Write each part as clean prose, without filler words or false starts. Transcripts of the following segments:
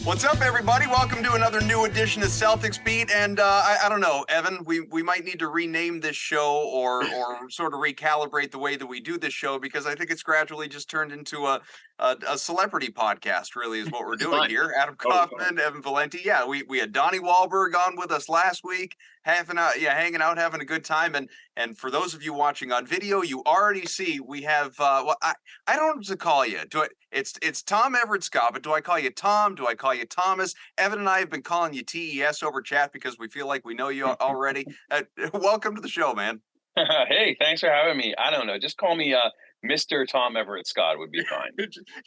What's up, everybody? Welcome to another new edition of Celtics Beat. And I don't know, Evan, we might need to rename this show or sort of recalibrate the way that we do this show, because I think it's gradually just turned into a celebrity podcast, really, is what we're doing here. Adam Kaufman, Evan Valenti. Yeah, we had Donnie Wahlberg on with us last week, hanging out, having a good time. And for those of you watching on video, you already see we have I don't know what to call you. It's Tom Everett Scott, but do I call you Tom? Do I call you Thomas? Evan and I have been calling you TES over chat because we feel like we know you already. Welcome to the show, man. Hey, thanks for having me. I don't know, just call me Mr. Tom Everett Scott would be fine.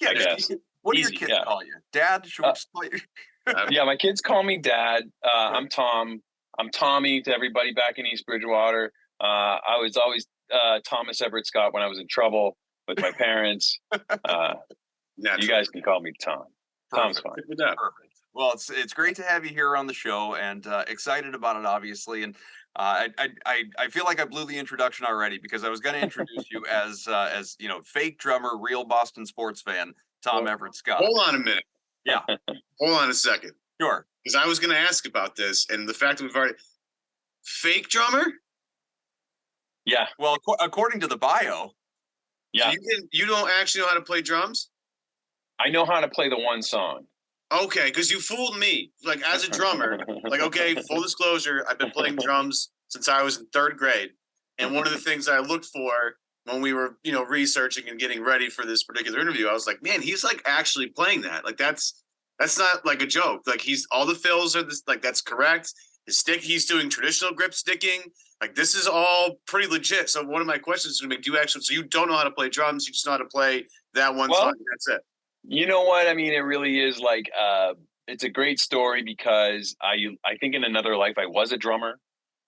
Yeah, I guess. What do your kids call you? Dad? Should we just call you? Yeah, my kids call me Dad. I'm Tom. I'm Tommy to everybody back in East Bridgewater. I was always Thomas Everett Scott when I was in trouble with my parents. You guys can call me Tom. Tom's fine. Perfect. Well, it's great to have you here on the show, and excited about it, obviously. And I feel like I blew the introduction already, because I was going to introduce you as fake drummer, real Boston sports fan, Tom Everett Scott. Hold on a minute. Yeah. Hold on a second. Sure. Because I was going to ask about this, and the fact that we've already fake drummer. Yeah. Well, according to the bio. Yeah. So you don't actually know how to play drums? I know how to play the one song. Okay, because you fooled me. Like, as a drummer, okay, full disclosure, I've been playing drums since I was in third grade. And one of the things I looked for when we were, researching and getting ready for this particular interview, I was like, man, he's like actually playing that. Like, that's not like a joke. Like, all the fills are this, like, that's correct. His stick, he's doing traditional grip sticking. Like, this is all pretty legit. So one of my questions is going to be, so you don't know how to play drums, you just know how to play that one song, and that's it. You know what? I mean, it really is like, it's a great story, because I think in another life I was a drummer.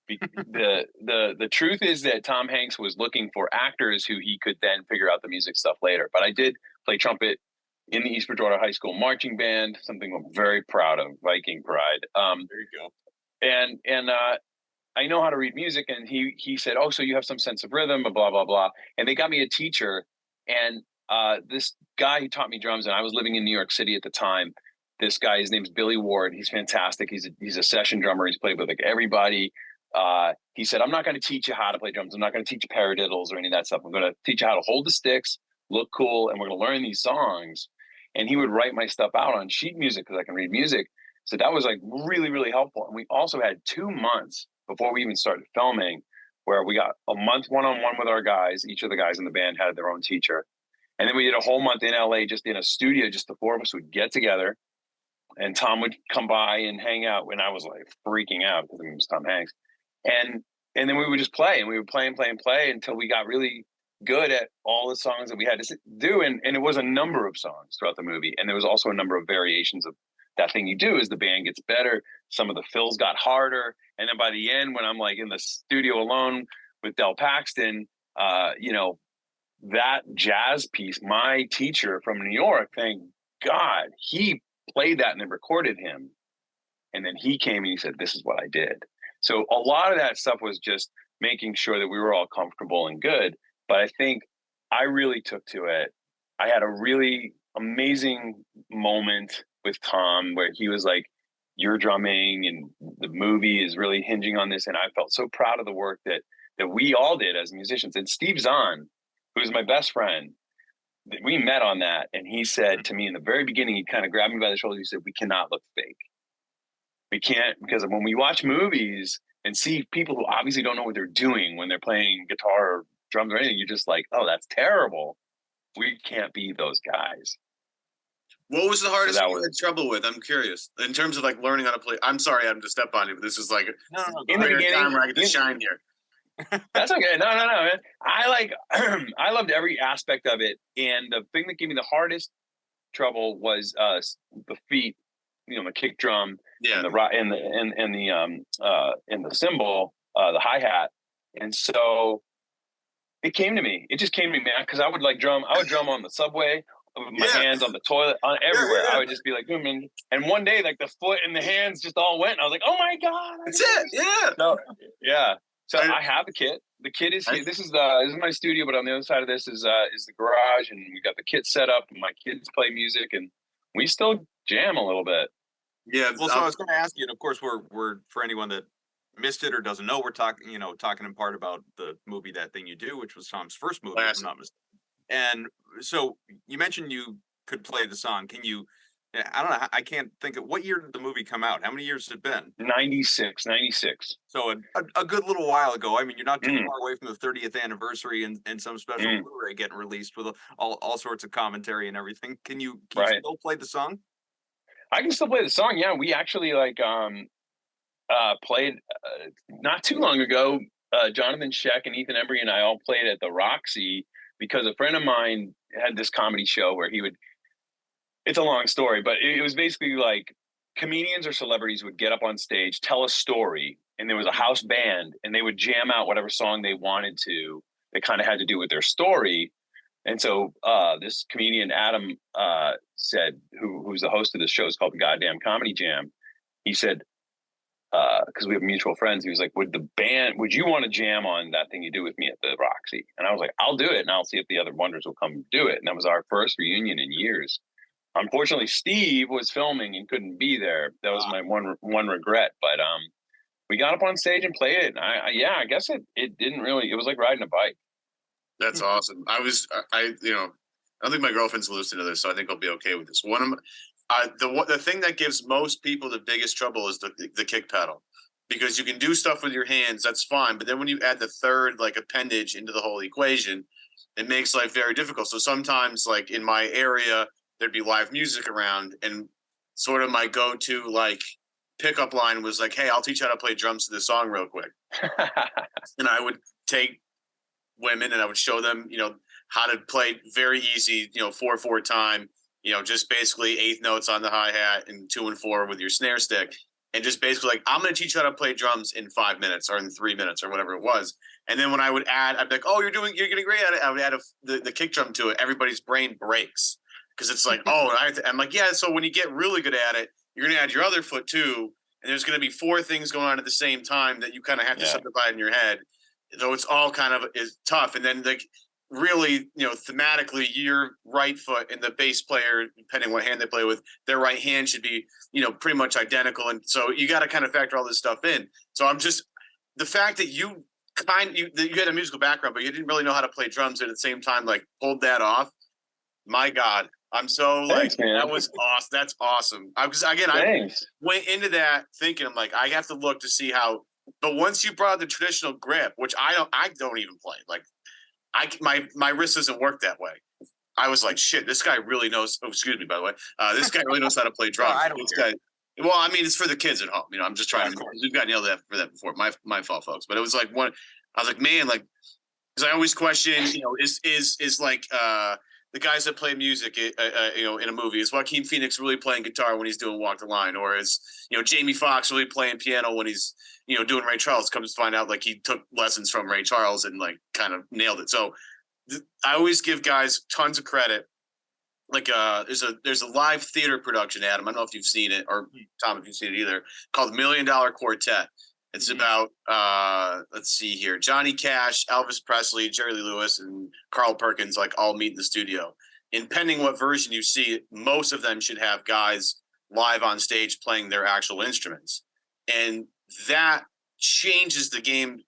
The truth is that Tom Hanks was looking for actors who he could then figure out the music stuff later. But I did play trumpet in the East Bridgewater High School marching band, something I'm very proud of, Viking pride. There you go. And I know how to read music, and he said, oh, so you have some sense of rhythm, blah, blah, blah. And they got me a teacher, and this guy who taught me drums, and I was living in New York City at the time. This guy, his name's Billy Ward. He's fantastic. He's a session drummer. He's played with like everybody. He said, I'm not going to teach you how to play drums. I'm not going to teach you paradiddles or any of that stuff. I'm going to teach you how to hold the sticks, look cool, and we're going to learn these songs. And he would write my stuff out on sheet music, because I can read music. So that was like really, really helpful. And we also had 2 months before we even started filming, where we got a month one-on-one with our guys. Each of the guys in the band had their own teacher. And then we did a whole month in LA, just in a studio. Just the four of us would get together, and Tom would come by and hang out. And I was like freaking out, because it was Tom Hanks. And then we would just play, and we would play and play and play until we got really good at all the songs that we had to do. And it was a number of songs throughout the movie. And there was also a number of variations of that thing you do as the band gets better. Some of the fills got harder. And then by the end, when I'm like in the studio alone with Del Paxton, that jazz piece, my teacher from New York, thank God, he played that and then recorded him. And then he came and he said, this is what I did. So a lot of that stuff was just making sure that we were all comfortable and good. But I think I really took to it. I had a really amazing moment with Tom where he was like, you're drumming and the movie is really hinging on this. And I felt so proud of the work that we all did as musicians. And Steve Zahn, who's my best friend, we met on that. And he said to me in the very beginning, he kind of grabbed me by the shoulder. He said, we cannot look fake. We can't, because when we watch movies and see people who obviously don't know what they're doing when they're playing guitar or drums or anything, you're just like, oh, that's terrible. We can't be those guys. What was the hardest thing you had trouble with? I'm curious. In terms of like learning how to play. I'm sorry, I'm to step on you, but this is like in the beginning, time where I get to shine here. That's okay. No, man. I loved every aspect of it. And the thing that gave me the hardest trouble was the feet, the kick drum, and the cymbal, the hi-hat. And so it came to me. It just came to me, man, because I would drum on the subway, with my hands on the toilet, on everywhere. I would just be like, and one day, like the foot and the hands just all went. And I was like, oh my God. That's it. Yeah. So, yeah. So I have a kit. The kit is here. This is my studio, but on the other side of this is the garage, and we got the kit set up, and my kids play music, and we still jam a little bit. Yeah. Well, so I was going to ask you, and of course, we're for anyone that missed it or doesn't know, we're talking in part about the movie That Thing You Do, which was Tom's first movie, if I'm not mistaken. And so you mentioned you could play the song. Can you? I don't know. I can't think of what year did the movie come out. How many years has it been? 96. So a good little while ago. I mean, you're not too far away from the 30th anniversary and some special Blu-ray getting released with all sorts of commentary and everything. Can you still play the song? I can still play the song. Yeah, we actually played not too long ago. Jonathan Sheck and Ethan Embry and I all played at the Roxy because a friend of mine had this comedy show where he would. It's a long story, but it was basically like comedians or celebrities would get up on stage, tell a story, and there was a house band, and they would jam out whatever song they wanted to. That kind of had to do with their story. And so this comedian, Adam, said, who's the host of this show, it's called the Goddamn Comedy Jam. He said, because we have mutual friends, he was like, would you want to jam on That Thing You Do with me at the Roxy? And I was like, I'll do it, and I'll see if the other Wonders will come do it. And that was our first reunion in years. Unfortunately, Steve was filming and couldn't be there. That was my one regret. But we got up on stage and played it. And I guess it didn't really. It was like riding a bike. That's awesome. I don't think my girlfriend's listening to this, so I think I'll be okay with this. The thing that gives most people the biggest trouble is the kick pedal, because you can do stuff with your hands, that's fine, but then when you add the third appendage into the whole equation, it makes life very difficult. So sometimes, like in my area, there'd be live music around, and sort of my go-to pickup line was like, hey, I'll teach you how to play drums to this song real quick. And I would take women and I would show them, how to play very easy, 4/4 time, just basically eighth notes on the hi-hat and 2 and 4 with your snare stick. And just basically I'm going to teach you how to play drums in 5 minutes or in 3 minutes or whatever it was. And then when I would add, I'd be like, oh, you're getting great at it. I would add the kick drum to it. Everybody's brain breaks. Because it's like, I'm like, yeah, so when you get really good at it, you're going to add your other foot too. And there's going to be 4 things going on at the same time that you kind of have to subdivide in your head. So it's all kind of is tough. And then really, thematically, your right foot and the bass player, depending what hand they play with, their right hand should be, pretty much identical. And so you got to kind of factor all this stuff in. So the fact that you had a musical background, but you didn't really know how to play drums at the same time, pulled that off. My God. I'm so Thanks, man. That was awesome. That's awesome. Because again, I went into that thinking I'm like, I have to look to see how. But once you brought the traditional grip, which I don't even play. My wrist doesn't work that way. I was like, shit, this guy really knows. Oh, excuse me, by the way. This guy really knows how to play drums. I don't care. Well, I mean, it's for the kids at home. I'm just trying to. We've got nailed for that before. My fault, folks. But it was I was like, man, because I always question, is the guys that play music, in a movie, is Joaquin Phoenix really playing guitar when he's doing Walk the Line, or is Jamie Foxx really playing piano when he's doing Ray Charles? Comes to find out he took lessons from Ray Charles and kind of nailed it. So I always give guys tons of credit. There's a live theater production, Adam. I don't know if you've seen it, or Tom, if you've seen it either, called $1 Million Quartet. It's about, let's see here, Johnny Cash, Elvis Presley, Jerry Lee Lewis, and Carl Perkins, all meet in the studio. And pending what version you see, most of them should have guys live on stage playing their actual instruments. And that changes the game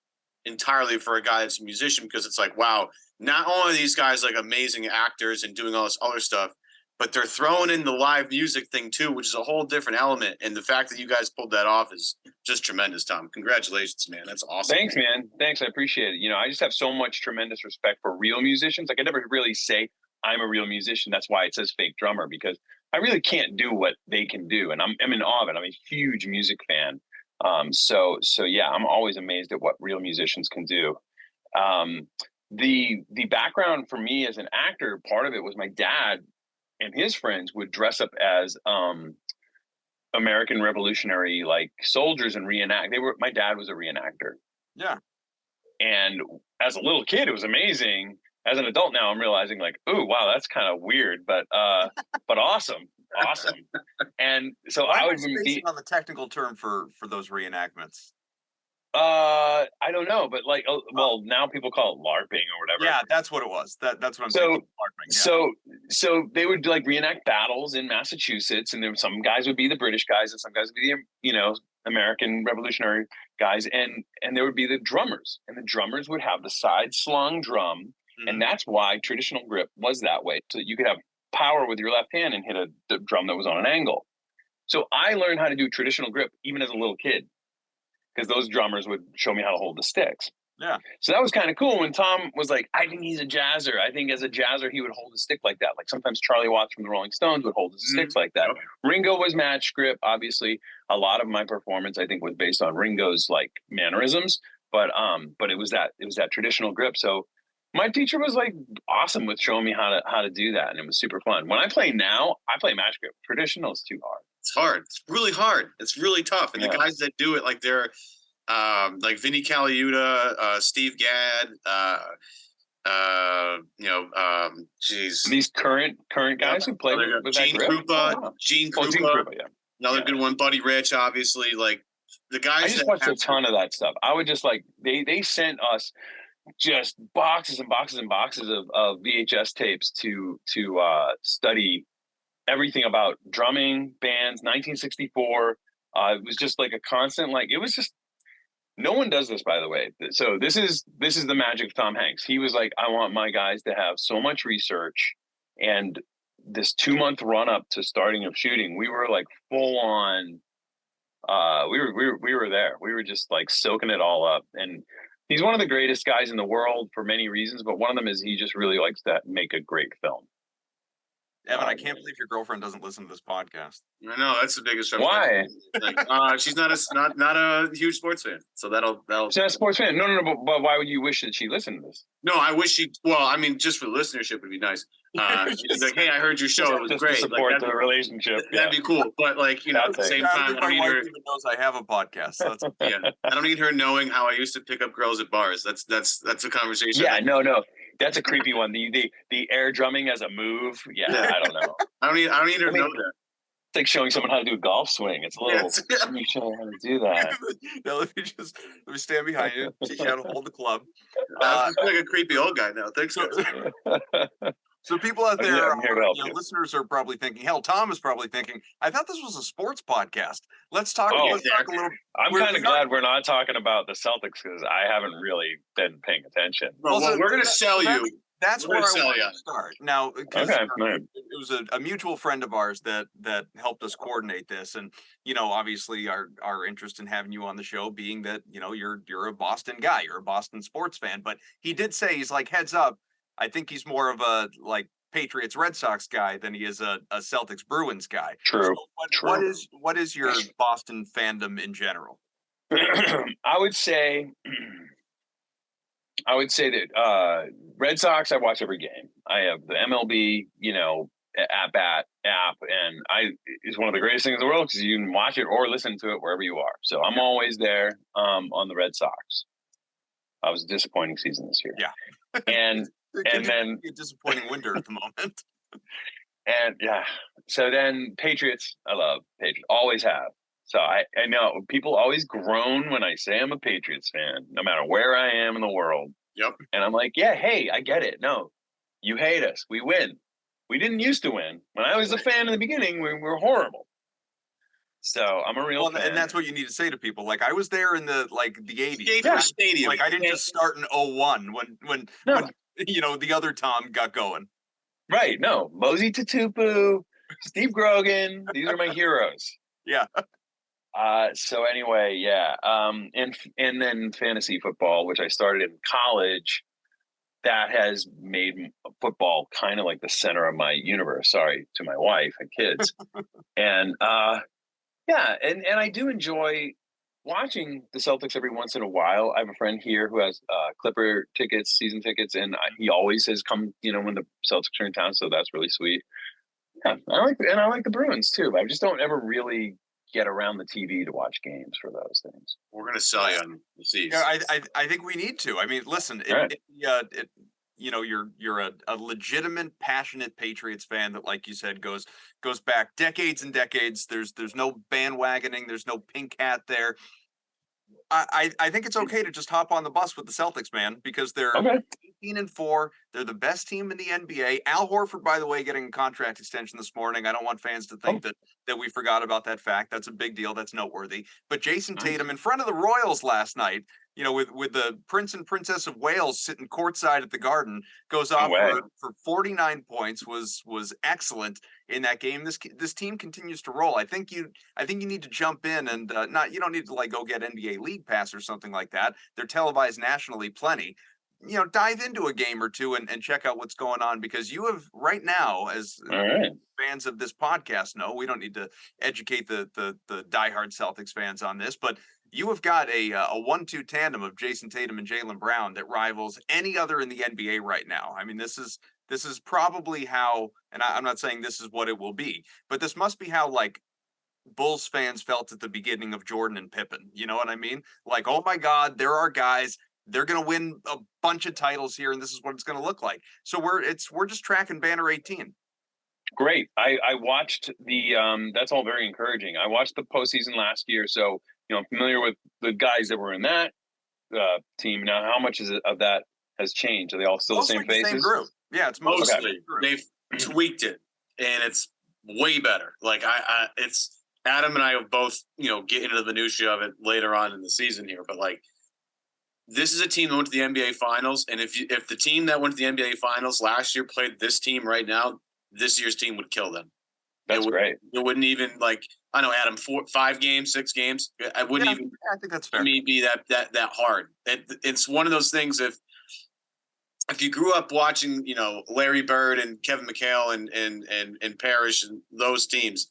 entirely for a guy that's a musician, because it's wow, not only are these guys amazing actors and doing all this other stuff, but they're throwing in the live music thing too, which is a whole different element. And the fact that you guys pulled that off is just tremendous, Tom. Congratulations, man. That's awesome. Thanks, man. Thanks. I appreciate it. I just have so much tremendous respect for real musicians. I never really say I'm a real musician. That's why it says fake drummer, because I really can't do what they can do. And I'm in awe of it. I'm a huge music fan. So yeah, I'm always amazed at what real musicians can do. The background for me as an actor, part of it was my dad and his friends would dress up as American Revolutionary soldiers and reenact. My dad was a reenactor. Yeah. And as a little kid, it was amazing. As an adult now, I'm realizing ooh, wow, that's kind of weird, but awesome. And so I would be on the technical term for those reenactments. I don't know, but well, now people call it LARPing or whatever. Yeah, that's what it was. That's what I'm saying. LARPing, yeah. so they would like reenact battles in Massachusetts, and then some guys would be the British guys, and some guys would be the American Revolutionary guys, and there would be the drummers, and the drummers would have the side slung drum, and that's why traditional grip was that way, so you could have power with your left hand and hit the drum that was on an angle. So I learned how to do traditional grip even as a little kid, because those drummers would show me how to hold the sticks. Yeah. So that was kind of cool when Tom was like, I think he's a jazzer. I think as a jazzer, he would hold a stick like that. Like sometimes Charlie Watts from the Rolling Stones would hold his sticks like that. Yep. Ringo was match grip. Obviously, a lot of my performance, I think, was based on Ringo's like mannerisms. But it was that traditional grip. So my teacher was like awesome with showing me how to do that. And it was super fun. When I play now, I play match grip. Traditional is too hard. It's hard. It's really hard. It's really tough. And the guys that do it, like they're like Vinny Caliuta, Steve Gadd, these current guys who play with Gene Krupa, Gene Krupa, another good one. Buddy Rich, obviously. Like the guys. I just watched a ton of that stuff. I would just like they sent us just boxes and boxes and boxes of VHS tapes to study everything about drumming bands. 1964. It was just like a constant, like it was just. No one does this, by the way. So this is the magic of Tom Hanks. He was like, I want my guys to have so much research, and this 2-month run up to starting of shooting, we were like full on. We were there. We were just like soaking it all up. And he's one of the greatest guys in the world for many reasons, but one of them is he just really likes to make a great film. Evan, I can't believe your girlfriend doesn't listen to this podcast. I know, that's the biggest. Why? Like, she's not a huge sports fan, so that'll. She's not a sports fan. No. But why would you wish that she listened to this? No, I wish she. Well, I mean, just for the listenership would be nice. She's like, hey, I heard your show. It was just great. To support the relationship. That'd be cool. But like, at the same time, I don't need her. Even knows I have a podcast. So that's I don't need her knowing how I used to pick up girls at bars. That's a conversation. Yeah, no. That's a creepy one. The air drumming as a move. Yeah, I don't know. I don't need her to know that. It's like showing someone how to do a golf swing. It's a little. Let me show you how to do that. Now, let me stand behind you. Teach you how to hold the club. I feel like a creepy old guy now. Thanks, guys. So people out there, listeners are probably thinking, hell, Tom is probably thinking, I thought this was a sports podcast. Let's talk a little. I'm kind of glad we're not talking about the Celtics because I haven't really been paying attention. Well, we're going to sell you. That's where I want to start. Now, because it was a mutual friend of ours that helped us coordinate this. And, obviously our interest in having you on the show being that, you're a Boston guy, you're a Boston sports fan. But he did say, he's like, heads up, I think he's more of a like Patriots Red Sox guy than he is a Celtics Bruins guy. True. So what is your Boston fandom in general? I would say that Red Sox, I watch every game. I have the MLB, at bat app, and it's one of the greatest things in the world because you can watch it or listen to it wherever you are. So I'm always there on the Red Sox. I was a disappointing season this year. Yeah. And then a disappointing winter at the moment. And so then Patriots, I love Patriots, always have. So I know people always groan when I say I'm a Patriots fan, no matter where I am in the world. Yep. And I'm like, yeah, hey, I get it. No, you hate us. We win. We didn't used to win. When I was a fan in the beginning, we were horrible. So I'm a real fan. And that's what you need to say to people. Like I was there in the 80s. Yeah. Stadium. Like I didn't just start in 01 when the other Tom got going. Right. No. Mosey Tatupu, Steve Grogan. These are my heroes. Yeah. So anyway, yeah. And then fantasy football, which I started in college, that has made football kind of like the center of my universe. Sorry to my wife and kids. And and I do enjoy watching the Celtics every once in a while. I have a friend here who has Clipper tickets, season tickets, and he always has come, when the Celtics are in town. So that's really sweet. Yeah, I like the Bruins too. But I just don't ever really get around the TV to watch games for those things. We're gonna sell you on the seats. Yeah, I think we need to. I mean, listen, you're a legitimate, passionate Patriots fan that, like you said, goes back decades and decades. There's no bandwagoning. There's no pink hat there. I think it's okay to just hop on the bus with the Celtics, man, because they're Okay. 18-4. They're the best team in the NBA. Al Horford, by the way, getting a contract extension this morning. I don't want fans to think that we forgot about that fact. That's a big deal. That's noteworthy. But Jayson Tatum in front of the Royals last night, with the Prince and Princess of Wales sitting courtside at the Garden, goes off for 49 points. Was excellent in that game. This team continues to roll. I think you need to jump in and you don't need to like go get NBA League Pass or something like that. They're televised nationally plenty. Dive into a game or two and check out what's going on, because you have right now, as fans of this podcast know, we don't need to educate the diehard Celtics fans on this, but you have got a 1-2 tandem of Jayson Tatum and Jaylen Brown that rivals any other in the NBA right now. I mean, this is probably how, and I'm not saying this is what it will be, but this must be how like Bulls fans felt at the beginning of Jordan and Pippen. You know what I mean? Like, oh my God, there are guys. They're going to win a bunch of titles here, and this is what it's going to look like. So we're just tracking Banner 18. Great. I watched that's all very encouraging. I watched the postseason last year, so I'm familiar with the guys that were in that team. Now, how much of that has changed? Are they all still Mostly the same faces? Same group. Yeah, it's mostly. They've tweaked it, and it's way better. Like it's Adam and I will both get into the minutia of it later on in the season here, but like, this is a team that went to the NBA Finals, and if the team that went to the NBA Finals last year played this team right now, this year's team would kill them. That's great. It wouldn't even, like, I know, Adam, 5 games, 6 games. I wouldn't even. I think that's fair. To me, be that hard. It's one of those things. If you grew up watching, Larry Bird and Kevin McHale and Parrish and those teams,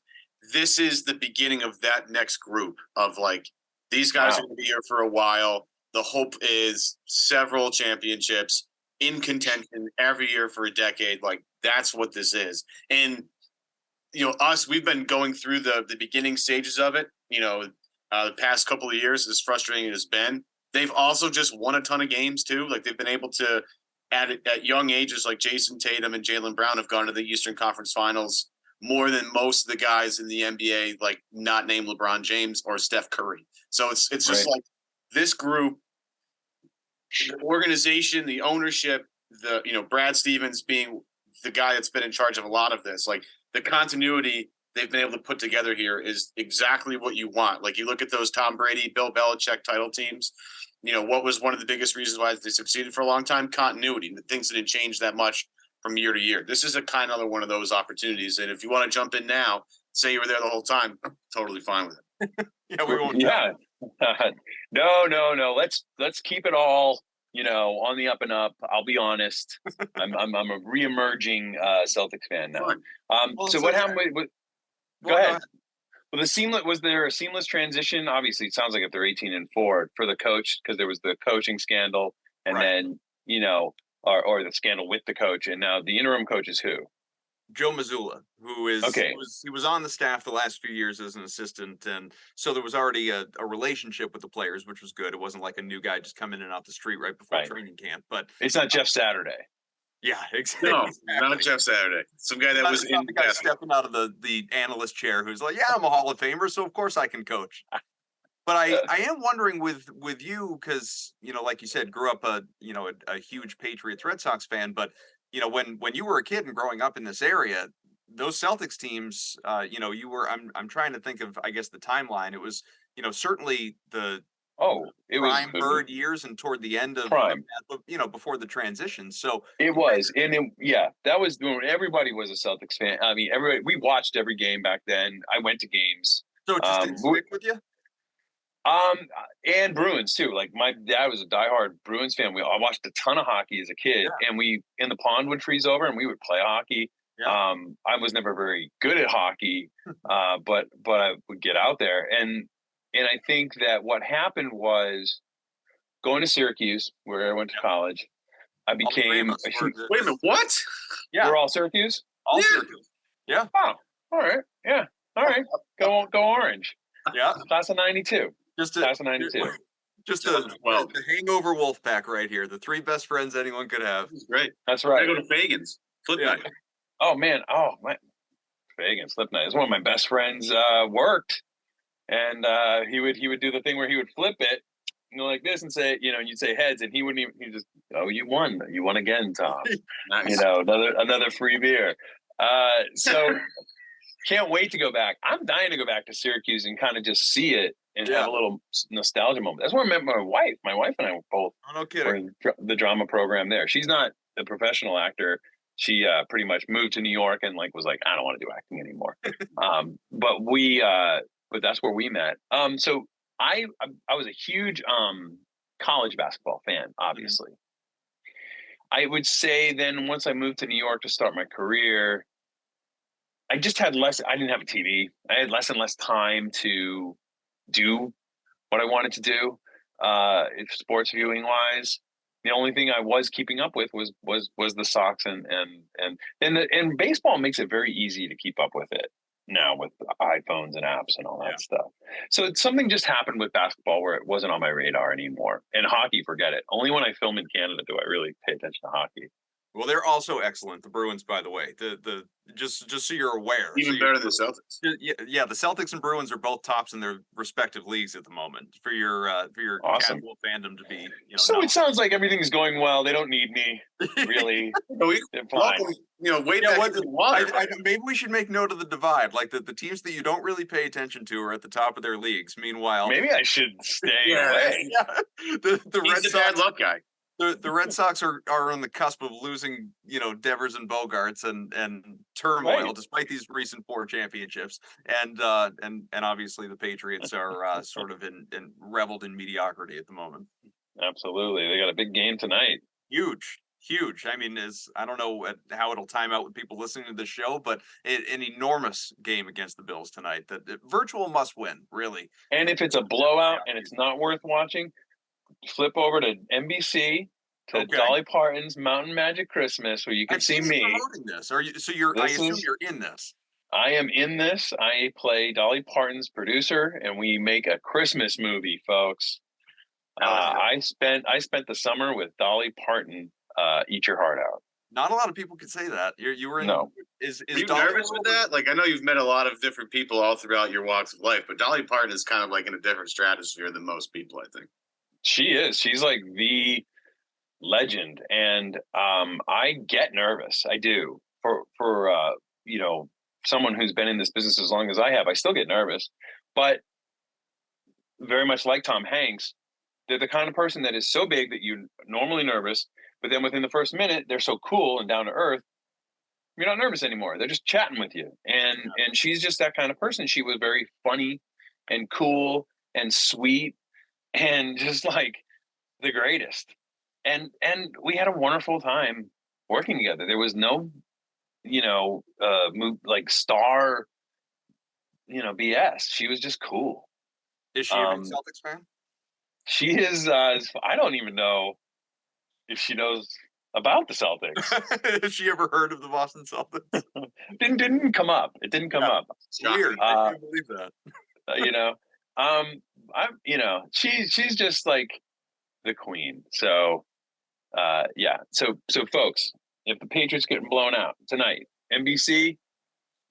this is the beginning of that next group of like, these guys are going to be here for a while. The hope is several championships in contention every year for a decade. Like, that's what this is. And, we've been going through the beginning stages of it, the past couple of years, as frustrating as it's been. They've also just won a ton of games too. Like, they've been able to, at young ages, like Jayson Tatum and Jaylen Brown have gone to the Eastern Conference Finals more than most of the guys in the NBA, like not named LeBron James or Steph Curry. So it's just like this group, the organization, the ownership, Brad Stevens being the guy that's been in charge of a lot of this, like the continuity they've been able to put together here is exactly what you want. Like, you look at those Tom Brady, Bill Belichick title teams, what was one of the biggest reasons why they succeeded for a long time? Continuity. Things didn't change that much from year to year. This is a kind of one of those opportunities. And if you want to jump in now, say you were there the whole time, totally fine with it. Yeah, we won't. Yeah. No. Let's keep it all, on the up and up. I'll be honest. I'm a re-emerging Celtics fan now. So what happened with go ahead. Well, was there a seamless transition? Obviously, it sounds like if they're 18-4 for the coach, because there was the coaching scandal, and then or the scandal with the coach, and now the interim coach is who? Joe Mazzulla, who is he was on the staff the last few years as an assistant, and so there was already a relationship with the players, which was good. It wasn't like a new guy just coming in off the street right before training camp. But it's not Jeff Saturday. Yeah, exactly. No, not Jeff Saturday. Some guy that was in the guy stepping out of the analyst chair who's like, yeah, I'm a Hall of Famer, so of course I can coach. But I am wondering with you, because like you said, grew up a huge Patriots Red Sox fan, but when you were a kid and growing up in this area, those Celtics teams, you were. I'm trying to think of, I guess, the timeline. It was certainly the prime Bird years and toward the end of prime, before the transition. So it was, and that was when everybody was a Celtics fan. I mean, we watched every game back then. I went to games. So it just didn't stick with you? And Bruins too. Like, my dad was a diehard Bruins fan. I watched a ton of hockey as a kid, and the pond would freeze over and we would play hockey. Yeah. I was never very good at hockey, but I would get out there. And I think that what happened was going to Syracuse, where I went to college. I became wait a minute, what? Yeah. We're all Syracuse? All Syracuse. Yeah. Oh, all right. Yeah. All right. Go Orange. Yeah. Class of 92. Class of 92. Just the hangover wolf pack right here. The 3 best friends anyone could have. That's great. That's right. I go to Fagan's. Flip night. Oh, man. Oh, my. Fagan's flip night. It's one of my best friends worked. And he would do the thing where he would flip it you know, like this and say, you know, and you'd say heads, and he wouldn't even. He just, oh, you won again, Tom. Nice. You know, another free beer. So can't wait to go back. I'm dying to go back to Syracuse and kind of just see it and have a little nostalgia moment. That's where I met my wife. My wife and I were both were in the drama program there. She's not a professional actor. She pretty much moved to New York and like was like, I don't want to do acting anymore. But that's where we met. So I was a huge college basketball fan, obviously. I would say then once I moved to New York to start my career, I just had I didn't have a TV. I had less and less time to do what I wanted to do, if sports viewing wise. The only thing I was keeping up with was the Sox and baseball makes it very easy to keep up with it now with iPhones and apps and all that stuff. So something just happened with basketball where it wasn't on my radar anymore. And hockey, forget it. Only when I film in Canada do I really pay attention to hockey. Well, they're also excellent. The Bruins, by the way, the just so you're aware, even better than the Celtics. Yeah, the Celtics and Bruins are both tops in their respective leagues at the moment. For your awesome casual fandom to be, you know. So it sounds like everything's going well. They don't need me, really. They're fine. You know, wait. Yeah, maybe we should make note of the divide. Like the teams that you don't really pay attention to are at the top of their leagues. Meanwhile, maybe I should stay away. Yeah, the Red Sox bad luck guy. The Red Sox are on the cusp of losing, you know, Devers and Bogarts and turmoil, despite these recent 4 championships, and obviously the Patriots are sort of reveled in mediocrity at the moment. Absolutely, they got a big game tonight. Huge. I mean, I don't know how it'll time out with people listening to the show, but an enormous game against the Bills tonight. That virtual must win, really. And if it's a blowout and it's not worth watching, flip over to NBC to Dolly Parton's Mountain Magic Christmas, where you can see me promoting this. I assume you're in this. I am in this. I play Dolly Parton's producer, and we make a Christmas movie, folks. I spent the summer with Dolly Parton. Eat your heart out. Not a lot of people could say that. You were in. No. Is you nervous with that? Like, I know you've met a lot of different people all throughout your walks of life, but Dolly Parton is kind of like in a different stratosphere than most people, I think. She is. She's like the legend, and I get nervous. I do. For you know, someone who's been in this business as long as I have, I still get nervous. But very much like Tom Hanks, they're the kind of person that is so big that you're normally nervous, but then within the first minute, they're so cool and down to earth, you're not nervous anymore. They're just chatting with you. And she's just that kind of person. She was very funny and cool and sweet and just like the greatest. And we had a wonderful time working together. There was no, you know, like star, you know, BS. She was just cool. Is she a big Celtics fan? She is. I don't even know if she knows about the Celtics. Has she ever heard of the Boston Celtics? Didn't come up. It didn't come up. It's weird. I can't believe that. You know, you know, she's just like the queen. So, yeah. So folks, if the Patriots getting blown out tonight, NBC,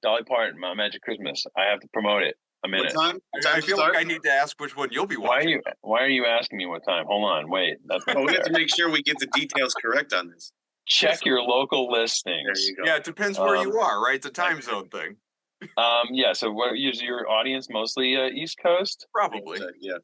Dolly Parton, My Magic Christmas, I have to promote it. A minute. What time? I feel like I need to ask which one you'll be watching. Why are you asking me what time? Hold on, wait. We have to make sure we get the details correct on this. Check your local listings. There you go. Yeah, it depends where you are, right? It's a time zone thing. Yeah. So, what is your audience mostly East Coast? Probably. Yeah.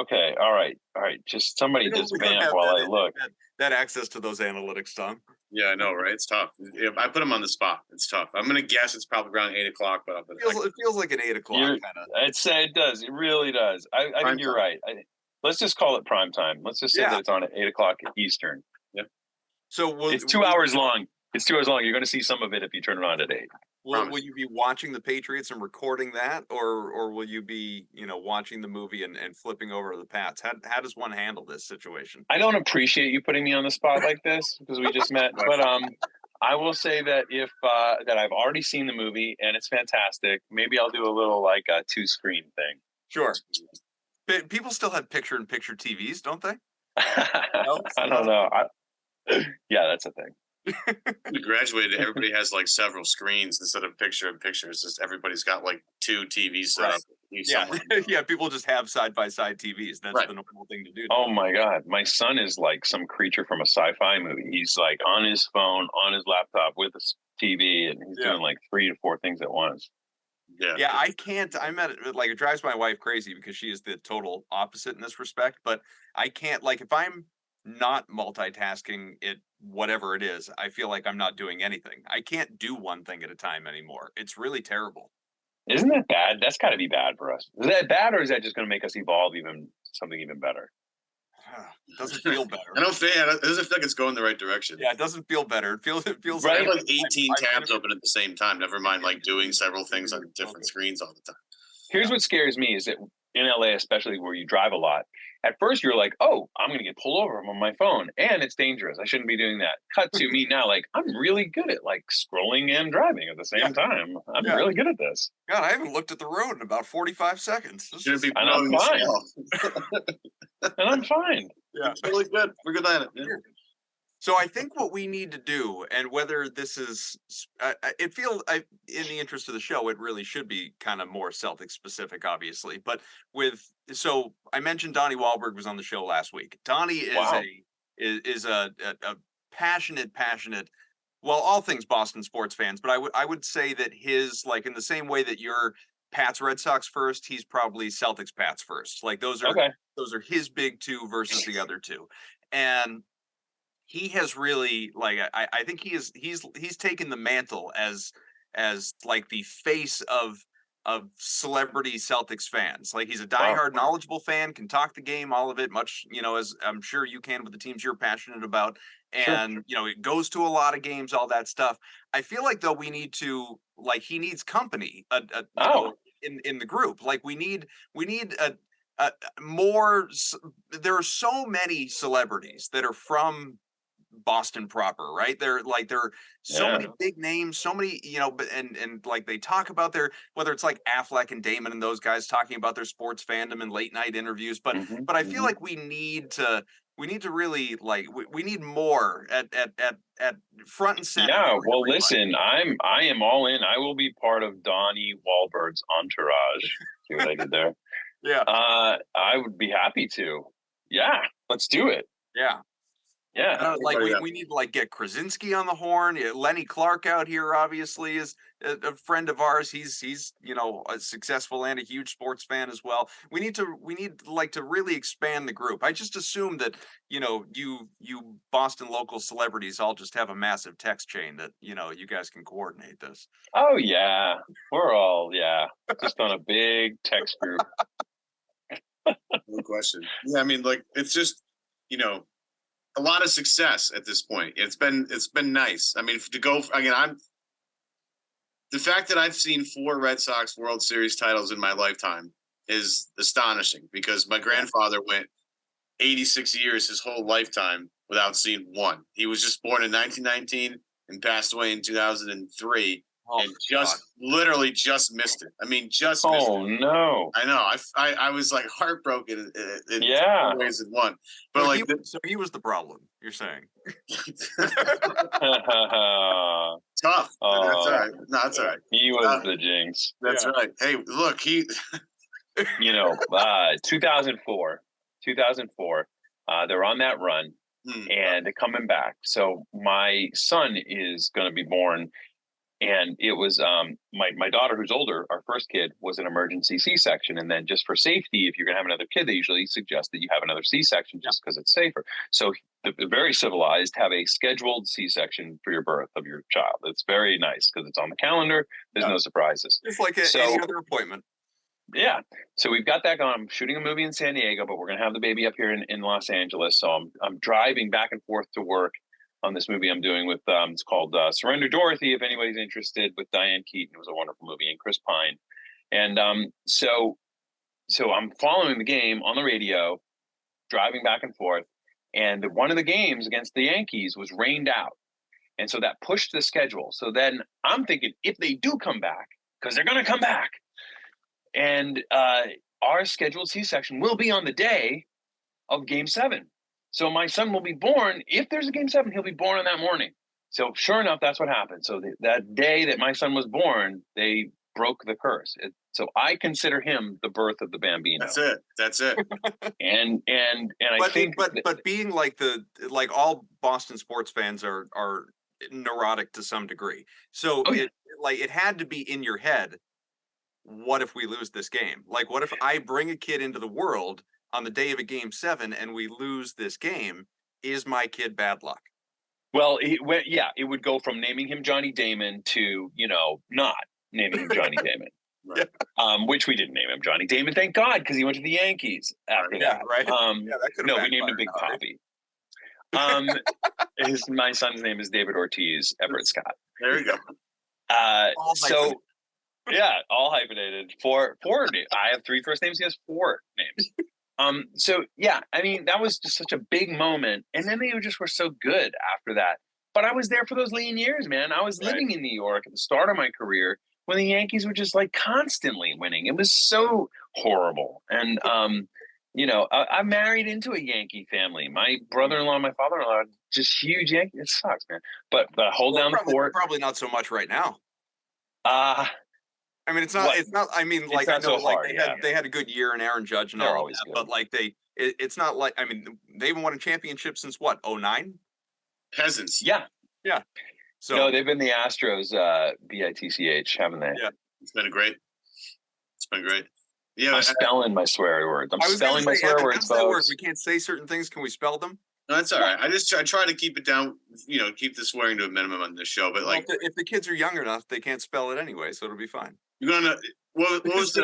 Okay. All right. Just somebody just vamp while I look. That access to those analytics, Tom. Yeah, I know, right? It's tough. If I put them on the spot, it's tough. I'm gonna guess it's probably around 8:00, but it feels like an 8:00 kind of. I'd say it does. It really does. I think you're right. Let's just call it prime time. Let's just say that it's on at 8:00 Eastern. Yeah. So it's 2 hours long. It's 2 hours long. You're going to see some of it if you turn it on at 8. Will you be watching the Patriots and recording that, or will you be, you know, watching the movie and flipping over to the Pats? How does one handle this situation? I don't appreciate you putting me on the spot like this because we just met, but I will say that if that I've already seen the movie and it's fantastic, maybe I'll do a little like a 2-screen thing. Sure. But people still have picture-in-picture TVs, don't they? I don't know. Yeah, that's a thing. We graduated. Everybody has like several screens instead of picture-in-picture. It's just everybody's got like 2 TVs set up. Yeah, somewhere. yeah. People just have side-by-side TVs. That's Right. the normal thing to do. Oh my God. My son is like some creature from a sci-fi movie. He's like on his phone, on his laptop with his TV, and he's doing like 3 to 4 things at once. Yeah. Yeah, I can't. I'm at it. Like, it drives my wife crazy because she is the total opposite in this respect. But I can't, like, if I'm not multitasking it, whatever it is, I feel like I'm not doing anything. I can't do one thing at a time anymore. It's really terrible. Isn't that bad? That's got to be bad for us. Is that bad, or is that just going to make us evolve even something even better? It doesn't feel better. I don't feel. It doesn't feel like it's going the right direction. Yeah, it doesn't feel better. It feels I have Right. like 18 tabs open at the same time. Never mind like doing several things on different screens all the time. Here's what scares me is that in LA, especially where you drive a lot, at first you're like, oh, I'm going to get pulled over. I'm on my phone and it's dangerous. I shouldn't be doing that. Cut to me now, like, I'm really good at like scrolling and driving at the same time. I'm really good at this. God, I haven't looked at the road in about 45 seconds. Shouldn't be And I'm blowing fine. yourself. And I'm fine. Yeah. It's really good. We're good at it. Yeah. So I think what we need to do, and whether this is, it feels, in the interest of the show, it really should be kind of more Celtics specific, obviously. But so I mentioned Donnie Wahlberg was on the show last week. Donnie is a passionate, well, all things Boston sports fans. But I would say that his, like, in the same way that you're Pats Red Sox first, he's probably Celtics Pats first. Like, those are his big two versus the other two, and he has really, like, I think he's taken the mantle as like the face of celebrity Celtics fans. Like, he's a diehard knowledgeable fan, can talk the game, all of it, much, as I'm sure you can with the teams you're passionate about. And it goes to a lot of games, all that stuff. I feel like, though, we need to, like, he needs company in the group. Like, we need more. There are so many celebrities that are from Boston proper, right? There are so many big names, so many, but and like, they talk about whether it's like Affleck and Damon and those guys talking about their sports fandom and late night interviews. But I feel like we need to really, like, we need more at front and center. Yeah, well, listen, I am all in. I will be part of Donnie Wahlberg's entourage. See what I did there? Yeah. I would be happy to. Yeah, let's do it. Yeah. Yeah. Like, we need to, like, get Krasinski on the horn. Lenny Clark out here obviously is a friend of ours. He's a successful and a huge sports fan as well. We need like to really expand the group. I just assume that you Boston local celebrities all just have a massive text chain that you guys can coordinate this. Oh yeah, we're all just on a big text group. No question. Yeah, I mean, like, it's just a lot of success at this point. It's been nice. I mean, to go again, the fact that I've seen 4 Red Sox World Series titles in my lifetime is astonishing, because my grandfather went 86 years, his whole lifetime, without seeing one. He was just born in 1919 and passed away in 2003. And literally just missed it. I mean, just missed it. Oh no! I know. I was like heartbroken in ways in one. But so like, so he was the problem. You're saying? Tough. That's all right. No, that's all right. He was the jinx. That's right. Hey, look, 2004. They're on that run, and they're coming back. So my son is going to be born. And it was my daughter, who's older, our first kid, was an emergency C-section. And then, just for safety, if you're going to have another kid, they usually suggest that you have another C-section just because it's safer. So the very civilized have a scheduled C-section for your birth of your child. It's very nice because it's on the calendar. There's no surprises. It's like any other appointment. Yeah. So we've got that going. I'm shooting a movie in San Diego, but we're going to have the baby up here in Los Angeles. So I'm driving back and forth to work on this movie I'm doing with, it's called Surrender Dorothy, if anybody's interested, with Diane Keaton. It was a wonderful movie, and Chris Pine. And so I'm following the game on the radio, driving back and forth. And one of the games against the Yankees was rained out. And so that pushed the schedule. So then I'm thinking, if they do come back, because they're going to come back, and our scheduled C-section will be on the day of Game 7. So my son will be born, if there's a Game 7, he'll be born on that morning. So sure enough, that's what happened. So that day that my son was born, they broke the curse. So I consider him the birth of the Bambino. That's it. And I think, but being like all Boston sports fans are neurotic to some degree. So it had to be in your head. What if we lose this game? Like, what if I bring a kid into the world on the day of a game 7 and we lose this game? Is my kid bad luck? Well, it would go from naming him Johnny Damon to, not naming him Johnny Damon. Right. Which we didn't name him Johnny Damon, thank God, because he went to the Yankees after that. Right. No, we named him Big Poppy. My son's name is David Ortiz Everett Scott. There you go. So yeah, all hyphenated. Four. I have 3 first names. He has 4 names. So yeah, I mean, that was just such a big moment. And then they just were so good after that. But I was there for those lean years, man. I was living in New York at the start of my career when the Yankees were just like constantly winning. It was so horrible. And, I married into a Yankee family. My brother-in-law, my father-in-law, just huge Yankee. It sucks, man. But hold down the fort. Probably not so much right now. I mean, it's not. I mean, like, I know, like they had a good year in Aaron Judge and all that, but like it's not like, I mean, they haven't won a championship since what, 09? Peasants. Yeah. So no, they've been the Astros, BITCH, haven't they? Yeah, it's been great. Yeah, I'm spelling my swear words. I'm spelling my swear words, folks. We can't say certain things. Can we spell them? No, that's all right. I try to keep it down. Keep the swearing to a minimum on this show. But like, if the kids are young enough, they can't spell it anyway, so it'll be fine. You're gonna what was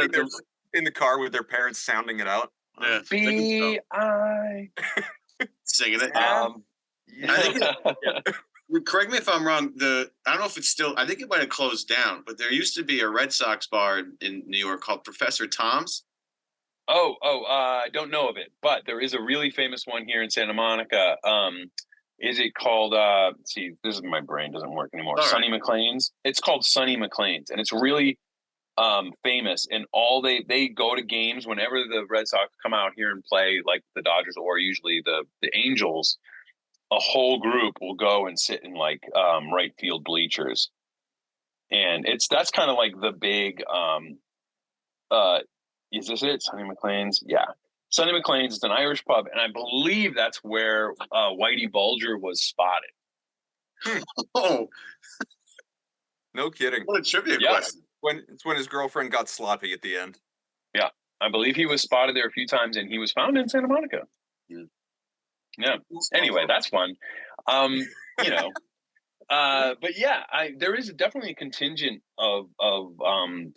in the car with their parents sounding it out? Yeah, B-I singing it. Yeah. I think correct me if I'm wrong. I don't know if it's still. I think it might have closed down, but there used to be a Red Sox bar in New York called Professor Tom's. I don't know of it, but there is a really famous one here in Santa Monica. Is it called? See, this is my brain doesn't work anymore. All Sonny McLean's. It's called Sonny McLean's, and it's really famous. And all they go to games whenever the Red Sox come out here and play, like the Dodgers or usually the Angels. A whole group will go and sit in like right field bleachers, and that's kind of like the big. Is this it? Sonny McLean's? Yeah. Sonny McLean's is an Irish pub, and I believe that's where Whitey Bulger was spotted. Oh, no kidding! What a trivia question! It's when his girlfriend got sloppy at the end. Yeah, I believe he was spotted there a few times, and he was found in Santa Monica. Yeah. Anyway, that's fun. But yeah, there is definitely a contingent of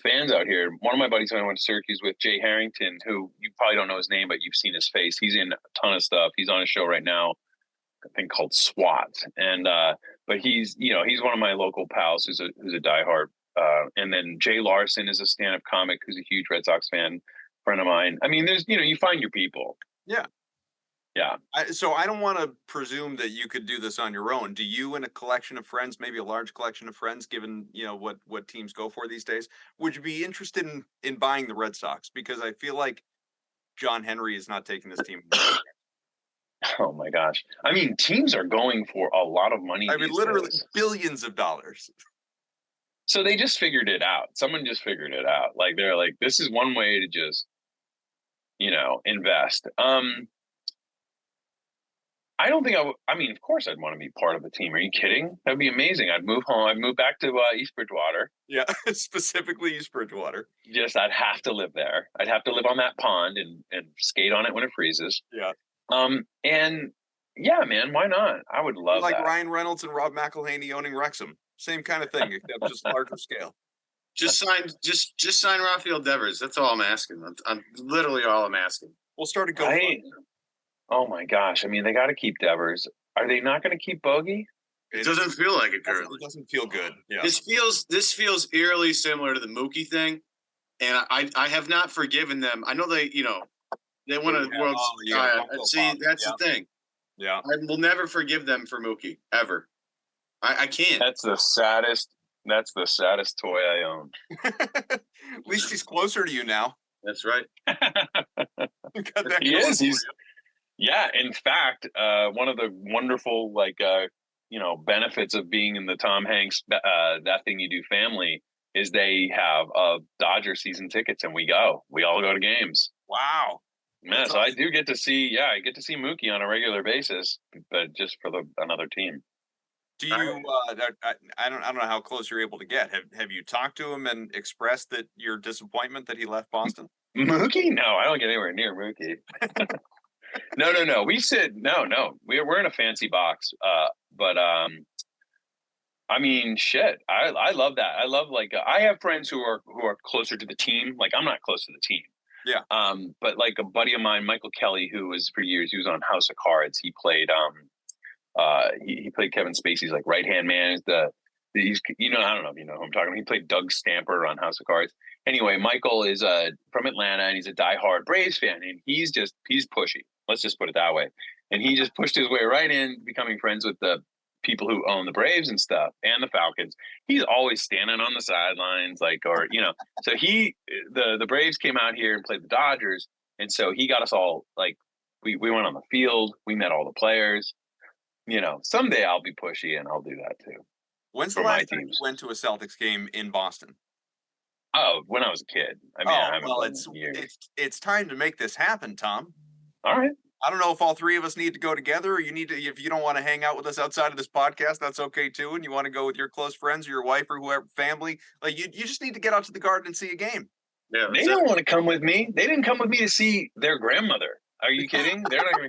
fans out here. One of my buddies who I went to Syracuse with, Jay Harrington, who you probably don't know his name, but you've seen his face. He's in a ton of stuff. He's on a show right now, I think called SWAT. And but he's one of my local pals who's a diehard. And then Jay Larson is a stand-up comic who's a huge Red Sox fan, friend of mine. I mean, there's you find your people. Yeah. Yeah. So I don't want to presume that you could do this on your own. Do you and a collection of friends, maybe a large collection of friends, given what teams go for these days, would you be interested in buying the Red Sox? Because I feel like John Henry is not taking this team. Oh my gosh. I mean, teams are going for a lot of money. I mean, literally billions of dollars. So they just figured it out. Someone just figured it out. Like they're like, this is one way to just, invest. I don't think I mean, of course I'd want to be part of the team. Are you kidding? That'd be amazing. I'd move home. I'd move back to East Bridgewater. Yeah, specifically East Bridgewater. I'd have to live there. I'd have to live on that pond and skate on it when it freezes. Yeah. And yeah, man, why not? I would love like that. Ryan Reynolds and Rob McElhaney owning Wrexham. Same kind of thing, except just larger scale. Just sign Rafael Devers. That's all I'm asking. I'm literally all I'm asking. We'll start a GoFundMe. Oh my gosh! I mean, they got to keep Devers. Are they not going to keep Bogey? It doesn't feel like it currently. It doesn't feel good. Yeah. This feels eerily similar to the Mookie thing, and I have not forgiven them. I know they won a World Series. See, that's the thing. Yeah. I will never forgive them for Mookie ever. I can't. That's the saddest toy I own. At least he's closer to you now. That's right. He is. Yeah, in fact, one of the wonderful benefits of being in the Tom Hanks That Thing You Do family is they have Dodger season tickets, and we all go to games. Wow. Yeah, That's so awesome. I get to see Mookie on a regular basis, but just for another team. Do you? I don't know how close you're able to get. Have you talked to him and expressed that your disappointment that he left Boston? Mookie? No, I don't get anywhere near Mookie. No. We said no. We're in a fancy box. But I mean, shit. I love that. I love I have friends who are closer to the team. Like I'm not close to the team. Yeah. But like a buddy of mine, Michael Kelly, who was for years, he was on House of Cards. He played he played Kevin Spacey's like right hand man. He's I don't know if you know who I'm talking about. He played Doug Stamper on House of Cards. Anyway, Michael is from Atlanta and he's a diehard Braves fan, and he's pushy. Let's just put it that way. And he just pushed his way right in, becoming friends with the people who own the Braves and stuff and the Falcons. He's always standing on the sidelines, So the Braves came out here and played the Dodgers, and so he got us all we went on the field. We met all the players. Someday I'll be pushy and I'll do that too. When's the last time you went to a Celtics game in Boston? Oh, when I was a kid. I mean, it's time to make this happen, Tom. All right. I don't know if all three of us need to go together, or if you don't want to hang out with us outside of this podcast, that's okay too. And you want to go with your close friends or your wife or whoever, family, you just need to get out to the Garden and see a game. Yeah, they don't want to come with me. They didn't come with me to see their grandmother. Are you kidding? They're not going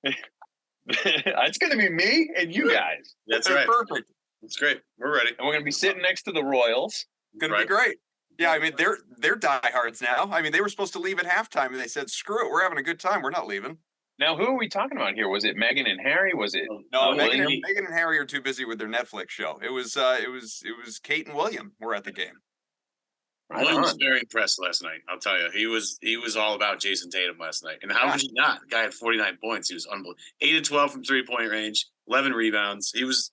to. It's going to be me and you guys. That's right. Perfect. That's great. We're ready. And we're going to be sitting next to the Royals. Going to be great. Yeah, I mean, they're diehards now. I mean, they were supposed to leave at halftime, and they said, "Screw it, we're having a good time. We're not leaving." Now, who are we talking about here? Was it Meghan and Harry? Was it no? Meghan and Harry are too busy with their Netflix show. It was Kate and William were at the game. William was very impressed last night. I'll tell you, he was all about Jayson Tatum last night. And how was he not? The guy had 49 points. He was unbelievable. 8 of 12 from 3-point range, 11 rebounds. He's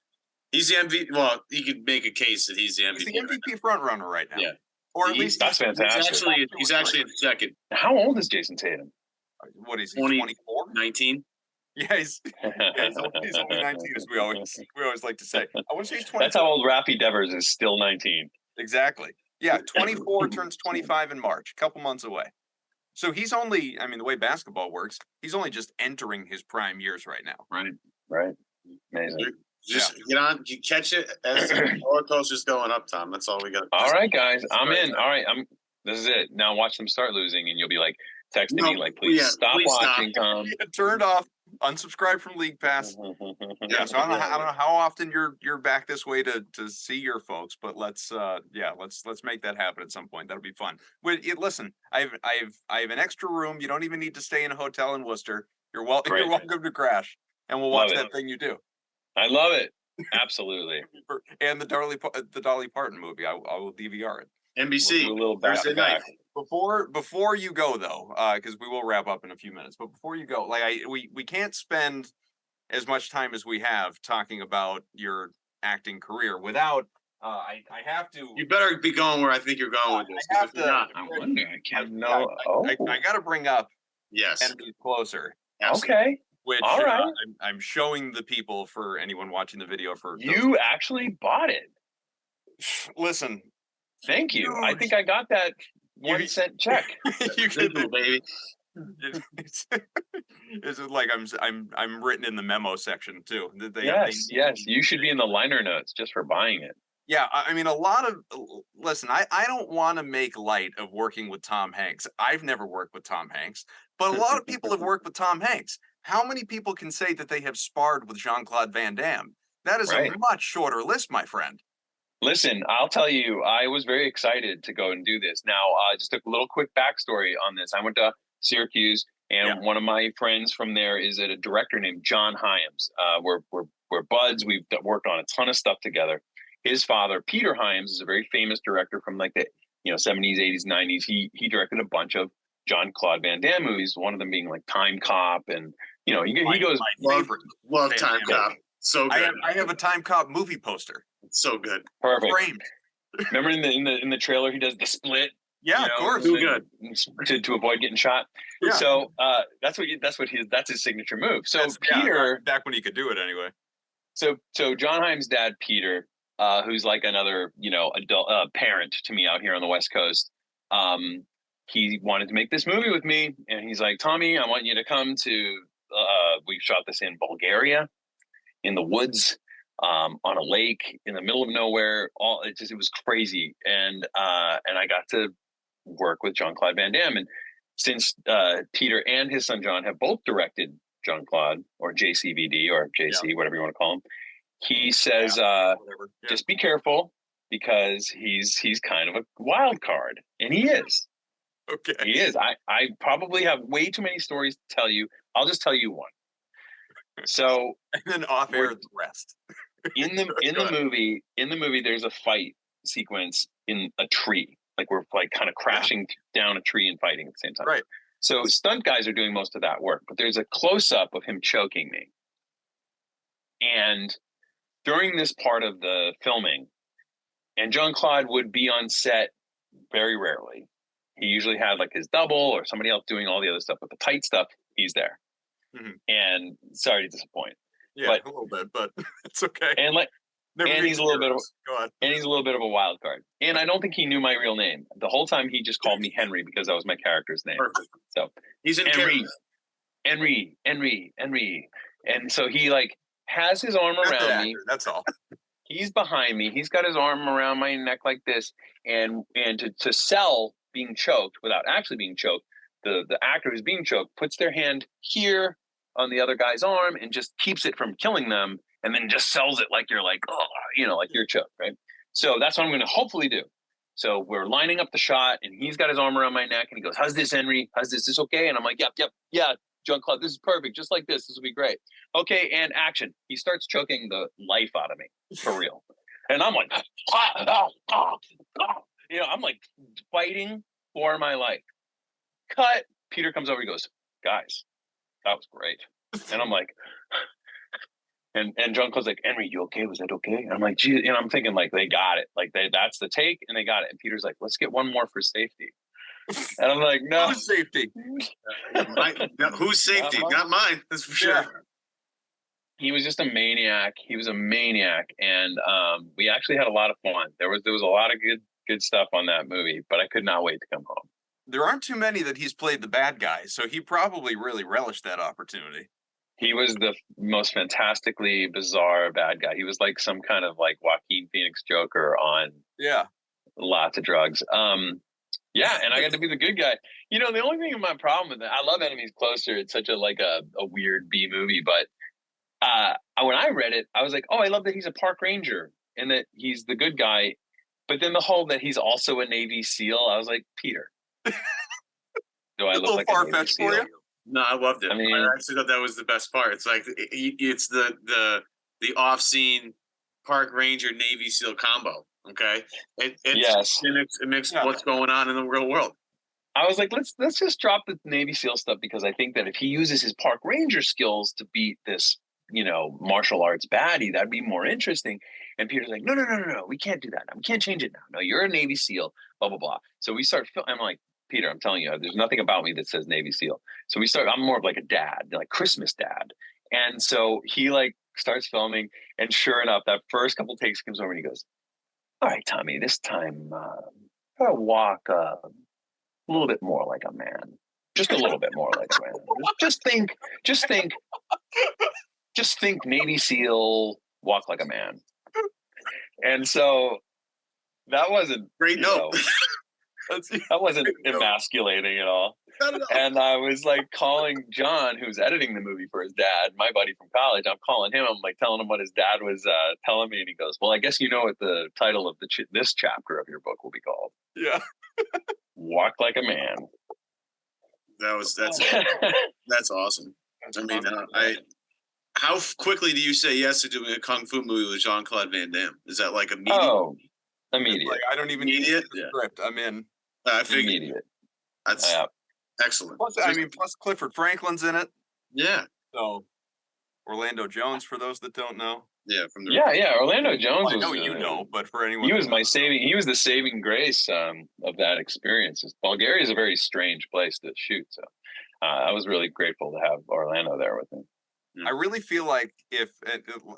the MVP. Well, you could make a case that he's the MVP. He's the MVP front runner right now. Yeah. Or at least that's fantastic. He's actually in second. How old is Jayson Tatum? What is he? 24? 19. Yeah, he's only 19, as we always like to say. I want to say he's 24. That's how old Rafi Devers is. Still 19. Exactly. Yeah, 24 turns 25 in March, a couple months away. So he's only, I mean, the way basketball works, he's only just entering his prime years right now. Right. Amazing. Just get on, you catch it as the roller coaster's going up, Tom. That's all we got. All right, guys, I'm in. All right, this is it. Now watch them start losing, and you'll be like texting me like, "Please stop watching, Tom." Yeah, turned off, unsubscribe from League Pass. Yeah, so I don't know how often you're back this way to see your folks, but let's make that happen at some point. That'll be fun. Listen, I have an extra room. You don't even need to stay in a hotel in Worcester. You're welcome to crash, and we'll watch that thing you do. I love it. Absolutely. And the Dolly Parton movie. I will DVR it. NBC. We'll do a little Thursday night. Before you go though, because we will wrap up in a few minutes. But before you go, we can't spend as much time as we have talking about your acting career without. I have to. You better be going where I think you're going with this. I have to. I wonder. I can't know. I got to bring up. Yes. Enemies Closer. Absolutely. Okay. Which all right. I'm showing the people for anyone watching the video for. You actually bought it. Listen. Thank you. I think I got that 1 cent check. You can do, baby. It's like I'm written in the memo section too. Yes. You should be in the liner notes just for buying it. Yeah, I mean, listen, I don't want to make light of working with Tom Hanks. I've never worked with Tom Hanks, but a lot of people have worked with Tom Hanks. How many people can say that they have sparred with Jean-Claude Van Damme? That is a much shorter list, my friend. Listen, I'll tell you, I was very excited to go and do this. Now, just a little quick backstory on this. I went to Syracuse, and one of my friends from there is a director named John Hyams. We're buds. We've worked on a ton of stuff together. His father, Peter Hyams, is a very famous director from like the 70s, 80s, 90s. He directed a bunch of Jean-Claude Van Damme movies. One of them being like Time Cop, and he goes. Love Time Cop. So good. I have a Time Cop movie poster. It's so good. Perfect. Framed. Remember in the trailer he does the split. Yeah, of course. Too good to avoid getting shot. Yeah. So that's his signature move. So Peter, back when he could do it anyway. So John Hyams' dad Peter who's like another, adult parent to me out here on the West Coast. He wanted to make this movie with me, and he's like, Tommy, I want you to come to. We shot this in Bulgaria, in the woods, on a lake in the middle of nowhere. It was crazy, and I got to work with Jean-Claude Van Damme, and since Peter and his son John have both directed Jean-Claude, or JCVD, or JC, whatever you want to call him, he says, just be careful, because he's kind of a wild card, and he is. Okay. He is. I probably have way too many stories to tell you. I'll just tell you one. So, and then off air the rest. in the movie, there's a fight sequence in a tree. Like we're like kind of crashing down a tree and fighting at the same time. Right. So stunt guys are doing most of that work, but there's a close up of him choking me. And during this part of the filming, and Jean-Claude would be on set very rarely. He usually had like his double or somebody else doing all the other stuff, but the tight stuff, he's there. Mm-hmm. And sorry to disappoint. Yeah, a little bit, but it's okay. And he's a little bit of a wild card. And I don't think he knew my real name. The whole time he just called me Henry because that was my character's name. Perfect. So he's in Henry. And so he like has his arm around me. That's all. He's behind me. He's got his arm around my neck like this. And to sell being choked without actually being choked, the actor who's being choked puts their hand here on the other guy's arm and just keeps it from killing them, and then just sells it like you're like, like you're choked, right? So that's what I'm going to hopefully do. So we're lining up the shot, and he's got his arm around my neck, and he goes, "How's this, Henry? How's this? Is this okay?" And I'm like, "Yep, yeah, Jean-Claude, this is perfect, just like this. This will be great." Okay, and action. He starts choking the life out of me, for real. And I'm like, I'm like fighting for my life. Cut. Peter comes over, he goes, "Guys, that was great." And I'm like, and Jean-Claude's like, "Henry, you okay? Was that okay?" And I'm like, "Gee," and I'm thinking like, they got it. Like that's the take, and they got it. And Peter's like, "Let's get one more for safety." And I'm like, "No." Who's safety? Who's safety? Not mine. That's for sure. Yeah. He was just a maniac. He was a maniac. And we actually had a lot of fun. There was a lot of good stuff on that movie, but I could not wait to come home. There aren't too many that he's played the bad guy, so he probably really relished that opportunity. He was the most fantastically bizarre bad guy. He was like some kind of like Joaquin Phoenix Joker on lots of drugs. And I got to be the good guy. The only thing in my problem with it, I love Enemies Closer. It's such a weird B movie, but when I read it, I was like, oh, I love that he's a park ranger and that he's the good guy. But then the whole that he's also a Navy SEAL, I was like, Peter, do I look like a Navy far-fetched SEAL? for you? No, I loved it. I actually thought that was the best part. It's like it's the off-scene park ranger Navy SEAL combo. Okay, it mixed what's going on in the real world. I was like, let's just drop the Navy SEAL stuff, because I think that if he uses his park ranger skills to beat this, martial arts baddie, that'd be more interesting. And Peter's like, no, we can't do that. We can't change it now. No, you're a Navy SEAL, blah, blah, blah. So we start, I'm like, Peter, I'm telling you, there's nothing about me that says Navy SEAL. So I'm more of like a dad, like Christmas dad. And so he like starts filming, and sure enough, that first couple takes comes over and he goes, "All right, Tommy, this time, gotta walk a little bit more like a man. Just a little bit more like a man. Just think Navy SEAL, walk like a man." And so that wasn't great. No, that wasn't emasculating at all. And I was like calling John, who's editing the movie for his dad, my buddy from college. I'm calling him. I'm like telling him what his dad was telling me, and he goes, "Well, I guess you know what the title of this chapter of your book will be called." Yeah. Walk like a man. That's awesome. How quickly do you say yes to doing a kung fu movie with Jean-Claude Van Damme? Is that like immediate? Oh, immediate. Like, I don't even need the script. I'm in. I figured. Immediate. That's excellent. Plus Clifford Franklin's in it. Yeah. So Orlando Jones, for those that don't know. Yeah, Orlando Jones. I know but for anyone, he was the saving grace of that experience. Bulgaria is a very strange place to shoot, so I was really grateful to have Orlando there with me. I really feel like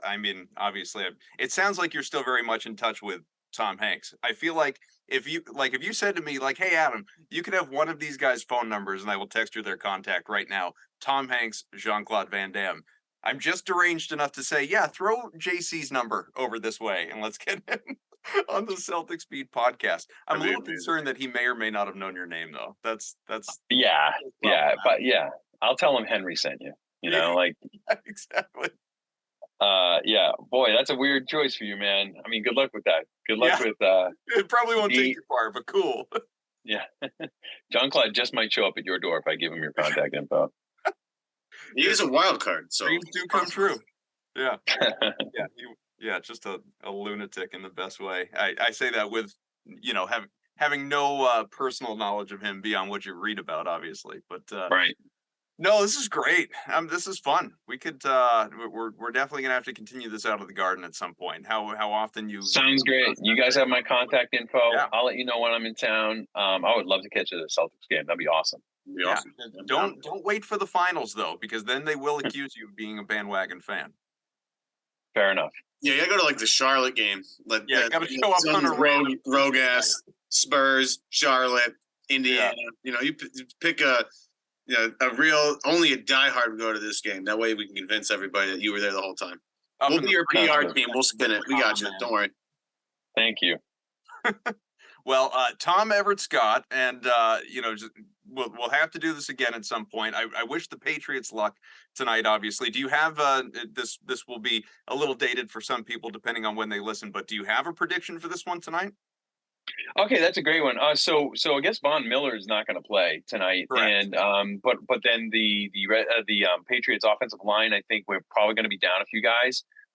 I mean, obviously, it sounds like you're still very much in touch with Tom Hanks. I feel like if you said to me like, "Hey, Adam, you could have one of these guys' phone numbers, and I will text you their contact right now." Tom Hanks, Jean-Claude Van Damme. I'm just deranged enough to say, yeah, throw JC's number over this way, and let's get him on the Celtics Beat podcast. I'm a little concerned that he may or may not have known your name, though. That's yeah, but yeah, I'll tell him Henry sent you. You know, like exactly. Yeah, boy, that's a weird choice for you, man. I mean, good luck with that. Good luck with it probably won't take you far, but cool. Yeah. John-Claude just might show up at your door if I give him your contact info. He is a wild card, so dreams do come true. Yeah. Just a lunatic in the best way. I say that with, having no personal knowledge of him beyond what you read about, obviously. But right. No, this is great. This is fun. We could we're definitely gonna have to continue this out of the garden at some point. How often you Sounds great. You guys have my contact info. Yeah. I'll let you know when I'm in town. I would love to catch you at a Celtics game. That'd be awesome. Awesome. Don't wait for the finals though, because then they will accuse you of being a bandwagon fan. Fair enough. Yeah, you gotta go to like the Charlotte game. Gotta show up on a rogue ass Spurs, Charlotte, Indiana. Yeah. You pick a real, only a diehard would go to this game. That way we can convince everybody that you were there the whole time. We'll be your PR team. We'll spin it. We got you. Don't worry. Thank you. Well, Tom Everett Scott, and we'll have to do this again at some point. I wish the Patriots luck tonight. Obviously, do you have this? This will be a little dated for some people depending on when they listen. But do you have a prediction for this one tonight? Okay, that's a great one. So I guess Von Miller is not going to play tonight, correct. And but then the Patriots offensive line, I think we're probably going to be down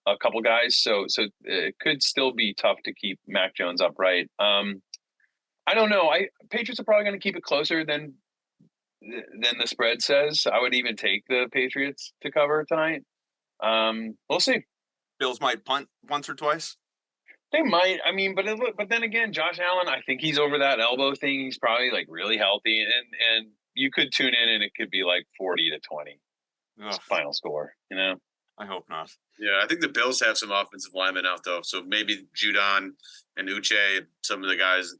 a couple guys. So it could still be tough to keep Mac Jones upright. I don't know. Patriots are probably going to keep it closer than the spread says. I would even take the Patriots to cover tonight. We'll see. Bills might punt once or twice. They might. I mean, but then again, Josh Allen, I think he's over that elbow thing. He's probably like really healthy, and you could tune in and it could be like 40-20 final score. I hope not. Yeah, I think the Bills have some offensive linemen out though, so maybe Judon and Uche, some of the guys,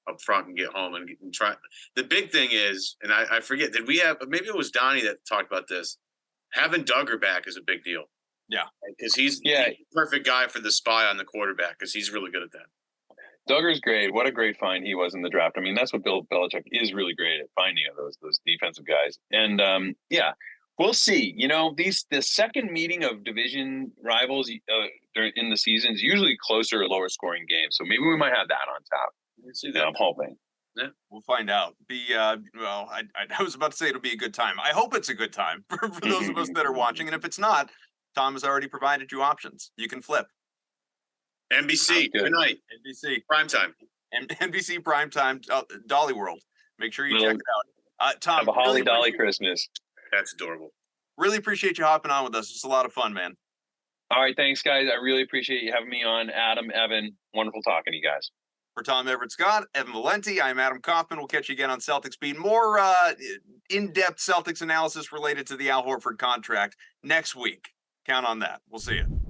up front and get home and try. The big thing is, and I forget, did we have? Maybe it was Donnie that talked about this. Having Duggar back is a big deal. Yeah, because he's the perfect guy for the spy on the quarterback because he's really good at that. Duggar's great. What a great find he was in the draft. I mean, that's what Bill Belichick is really great at, finding those defensive guys. And we'll see. The second meeting of division rivals in the season is usually closer or lower scoring games. So maybe we might have that on top. We'll see that. I'm hoping. Yeah, we'll find out. I was about to say it'll be a good time. I hope it's a good time for those of us that are watching. And if it's not, Tom has already provided you options. You can flip. NBC tonight. NBC primetime. NBC primetime. Dolly World. Make sure you check it out. Tom, have a holly dolly Christmas. That's adorable. Really appreciate you hopping on with us. It's a lot of fun, man. All right, thanks, guys. I really appreciate you having me on. Adam, Evan, wonderful talking to you guys. For Tom Everett Scott, Evan Valenti, I'm Adam Kaufman. We'll catch you again on Celtics Beat. More in-depth Celtics analysis related to the Al Horford contract next week. Count on that. We'll see you.